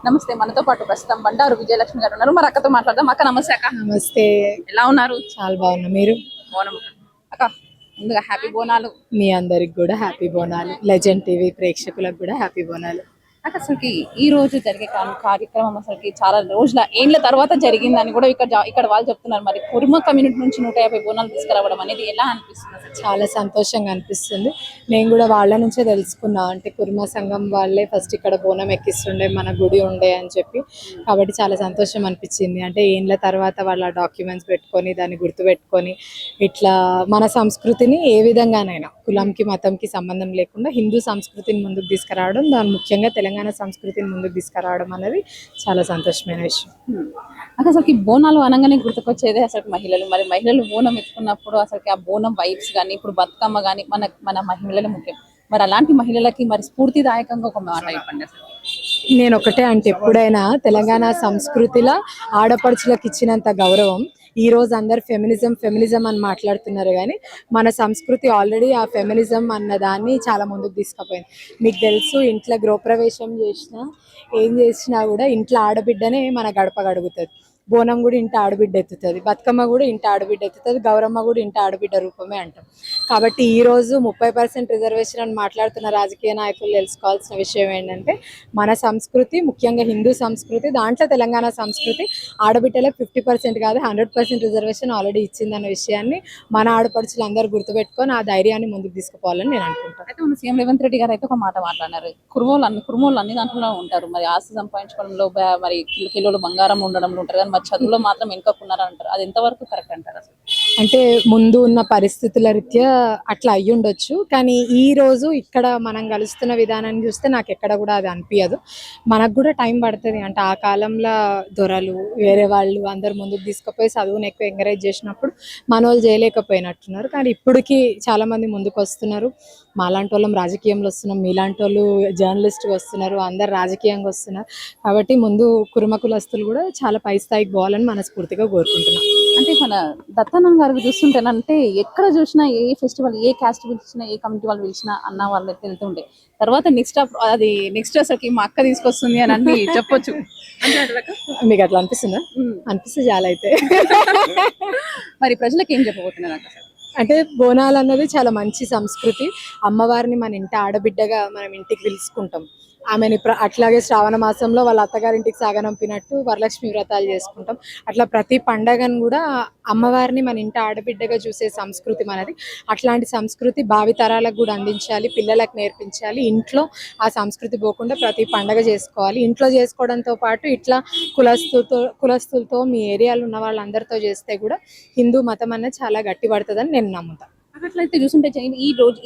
నమస్తే. మనతో పాటు ప్రస్తుతం బండారు విజయలక్ష్మి గారు ఉన్నారు. మరి అక్కతో మాట్లాడదాం. అక్క నమస్తే అక్క. నమస్తే. ఎలా ఉన్నారు? చాలా బాగున్నా. మీరు? బోనం అక్క, ముందుగా హ్యాపీ బోనాలు. మీ అందరికి కూడా హ్యాపీ బోనాలు. లెజెండ్ టీవీ ప్రేక్షకులకు కూడా హ్యాపీ బోనాలు. నాకు అసలుకి ఈ రోజు జరిగే కార్యక్రమం అసలుకి చాలా రోజుల ఏండ్ల తర్వాత జరిగిందని కూడా ఇక్కడ వాళ్ళు చెప్తున్నారు. మరి కుర్మ కమ్యూనిటీ నుంచి 150 బోనాలు తీసుకురావడం అనేది ఎలా అనిపిస్తుంది? చాలా సంతోషంగా అనిపిస్తుంది. నేను కూడా వాళ్ళ నుంచే తెలుసుకున్నా. అంటే కుర్మ సంఘం వాళ్ళే ఫస్ట్ ఇక్కడ బోనం ఎక్కిస్తుండే, మన గుడి ఉండే అని చెప్పి. కాబట్టి చాలా సంతోషం అనిపించింది. అంటే ఏండ్ల తర్వాత వాళ్ళ డాక్యుమెంట్స్ పెట్టుకొని దాన్ని గుర్తుపెట్టుకొని ఇట్లా మన సంస్కృతిని ఏ విధంగానైనా కులంకి మతంకి సంబంధం లేకుండా హిందూ సంస్కృతిని ముందుకు తీసుకురావడం, దాని ముఖ్యంగా తెలంగాణ సంస్కృతిని ముందుకు తీసుకురావడం అనేది చాలా సంతోషమైన విషయం. అసలు బోనాలు అనగానే గుర్తుకొచ్చేదే అసలు మహిళలు. మరి మహిళలు బోనం ఎత్తుకున్నప్పుడు అసలు ఆ బోనం వైబ్స్ కానీ, ఇప్పుడు బతుకమ్మ కానీ మన మహిళలు ముఖ్యం. మరి అలాంటి మహిళలకి మరి స్ఫూర్తిదాయకంగా ఒక మాట చెప్పండి అసలు. నేను ఒకటే అంటే, ఎప్పుడైనా తెలంగాణ సంస్కృతిలో ఆడపడుచులకు ఇచ్చినంత గౌరవం ఈ రోజు అందరు ఫెమినిజం అని మాట్లాడుతున్నారు, కానీ మన సంస్కృతి ఆల్రెడీ ఆ ఫెమినిజం అన్న దాన్ని చాలా ముందుకు తీసుకుపోయింది. మీకు తెలుసు, ఇంట్లో గృహప్రవేశం చేసినా ఏం చేసినా కూడా ఇంట్లో ఆడబిడ్డనే మన గడప గడుగుతుంది. బోనం కూడా ఇంట ఆడబిడ్డ ఎత్తుతుంది, బతుకమ్మ కూడా ఇంట ఆడబిడ్డ ఎత్తుతుంది, గౌరమ్మ కూడా ఇంట ఆడబిడ్డ రూపమే అంటాం. కాబట్టి ఈరోజు 30% రిజర్వేషన్ అని మాట్లాడుతున్న రాజకీయ నాయకులు తెలుసుకోవాల్సిన విషయం ఏంటంటే, మన సంస్కృతి ముఖ్యంగా హిందూ సంస్కృతి, దాంట్లో తెలంగాణ సంస్కృతి ఆడబిడ్డలకు 50% కాదు 100% రిజర్వేషన్ ఆల్రెడీ ఇచ్చిందన్న విషయాన్ని మన ఆడపడుచులు అందరూ గుర్తుపెట్టుకొని ఆ ధైర్యాన్ని ముందుకు తీసుకుపోవాలని నేను అనుకుంటాను. అయితే మన సీఎం రేవంత్ రెడ్డి గారు అయితే ఒక మాట మాట్లాడినారు. కుర్మోళ్ళు అన్ని దాంట్లో ఉంటారు. మరి ఆస్తి సంపాదించుకోవడంలో మరి కిలోలు బంగారం ఉండడంలో ఉంటారు, కానీ మరి చదువులో మాత్రం వెనుకకున్నారని అంటారు. అది ఎంతవరకు కరెక్ట్ అంటారు అసలు? అంటే ముందు ఉన్న పరిస్థితుల రీత్యా అట్లా అయ్యి ఉండొచ్చు, కానీ ఈ రోజు ఇక్కడ మనం కలుస్తున్న విధానాన్ని చూస్తే నాకు ఎక్కడ కూడా అది అనిపించదు. మనకు కూడా టైం పడుతుంది. అంటే ఆ కాలంలో దొరలు వేరే వాళ్ళు అందరు ముందుకు తీసుకుపోయి చదువుని ఎక్కువ ఎంకరేజ్ చేసినప్పుడు మన వాళ్ళు చేయలేకపోయినట్టున్నారు, కానీ ఇప్పటికీ చాలా మంది ముందుకు వస్తున్నారు. మాలాంటి వాళ్ళం రాజకీయంలో వస్తున్నాం, మీలాంటి వాళ్ళు జర్నలిస్ట్గా వస్తున్నారు, అందరు రాజకీయంగా వస్తున్నారు. కాబట్టి ముందు కుర్మ కులస్తులు కూడా చాలా పై స్థాయికి పోవాలని మనస్ఫూర్తిగా కోరుకుంటున్నాం. అంటే మన దత్తానంద గారికి చూస్తుంటేనంటే ఎక్కడ చూసినా, ఏ ఫెస్టివల్, ఏ క్యాస్ట్ పిలిచినా, ఏ కమిటీ వాళ్ళు పిలిచినా అన్న వాళ్ళు వెళ్తుంటే తర్వాత నెక్స్ట్ అసలుకి మా అక్క తీసుకొస్తుంది అని అన్ని చెప్పొచ్చు. మీకు అట్లా అనిపిస్తుందా? అనిపిస్తే చాలా. అయితే మరి ప్రజలకు ఏం చెప్పబోతున్నారు అసలు? అంటే బోనాలు అన్నది చాలా మంచి సంస్కృతి. అమ్మవారిని మన ఇంటి ఆడబిడ్డగా మనం ఇంటికి పిలుచుకుంటాం. ఆమెని అట్లాగే శ్రావణ మాసంలో వాళ్ళ అత్తగారింటికి సాగనంపినట్టు వరలక్ష్మి వ్రతాలు చేసుకుంటాం. అట్లా ప్రతి పండగను కూడా అమ్మవారిని మన ఇంటి ఆడబిడ్డగా చూసే సంస్కృతి మనది. అట్లాంటి సంస్కృతి భావితరాలకు కూడా అందించాలి, పిల్లలకు నేర్పించాలి. ఇంట్లో ఆ సంస్కృతి పోకుండా ప్రతి పండగ చేసుకోవాలి. ఇంట్లో చేసుకోవడంతో పాటు ఇట్లా కులస్తులతో మీ ఏరియాలో ఉన్న వాళ్ళందరితో చేస్తే కూడా హిందూ మతం అనేది చాలా గట్టి పడుతుందని నేను నమ్ముతాను. అట్లయితే చూస్తుంటే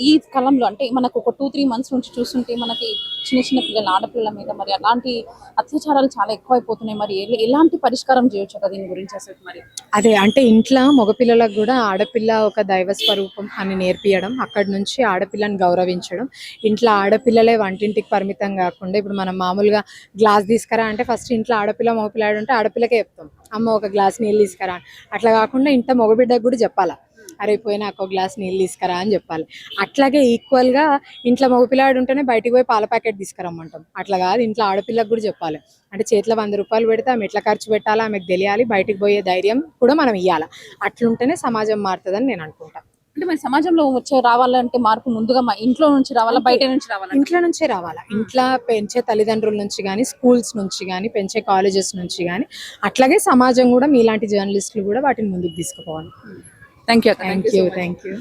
ఈ కాలంలో అంటే మనకు ఒక 2-3 months నుంచి చూస్తుంటే మనకి చిన్న పిల్లల ఆడపిల్లల మీద మరి అలాంటి అత్యాచారాలు చాలా ఎక్కువైపోతున్నాయి. మరి ఎలాంటి పరిష్కారం చేయొచ్చు కదా దీని గురించి అసలు? మరి అదే అంటే ఇంట్లో మగపిల్లలకు కూడా ఆడపిల్ల ఒక దైవ స్వరూపం అని నేర్పియడం, అక్కడి నుంచి ఆడపిల్లని గౌరవించడం. ఇంట్లో ఆడపిల్లలే వంటింటికి పరిమితం కాకుండా, ఇప్పుడు మనం మామూలుగా గ్లాస్ తీసుకురా అంటే ఫస్ట్ ఇంట్లో ఆడపిల్ల మగపిల్లాడు ఉంటే ఆడపిల్లకే చెప్తాం, అమ్మ ఒక గ్లాస్ నీళ్ళు తీసుకురా. అట్లా కాకుండా ఇంట్లో మగబిడ్డకు కూడా చెప్పాలా, అరే పోయి నాకు ఒక గ్లాస్ నీళ్ళు తీసుకురా అని చెప్పాలి. అట్లాగే ఈక్వల్గా ఇంట్లో మగపిల్లాడు ఉంటేనే బయటికి పోయి పాల ప్యాకెట్ తీసుకురమ్మంటాం. అట్లా కాదు, ఇంట్లో ఆడపిల్లకు కూడా చెప్పాలి. అంటే చేతిలో 100 రూపాయలు పెడితే ఆమె ఎట్లా ఖర్చు పెట్టాలో ఆమెకు తెలియాలి, బయటికి పోయే ధైర్యం కూడా మనం ఇవ్వాలి. అట్లుంటేనే సమాజం మారుతుందని నేను అనుకుంటాను. అంటే మన సమాజంలో రావాలంటే మార్పు ముందుగా మా ఇంట్లో నుంచి రావాలా, బయట నుంచి రావాలా? ఇంట్లో నుంచే రావాలా. ఇంట్లో పెంచే తల్లిదండ్రుల నుంచి కానీ, స్కూల్స్ నుంచి కానీ, పెంచే కాలేజెస్ నుంచి కానీ, అట్లాగే సమాజం కూడా మీలాంటి జర్నలిస్టులు కూడా వాటిని ముందుకు తీసుకుపోవాలి. Thank you. Thank you.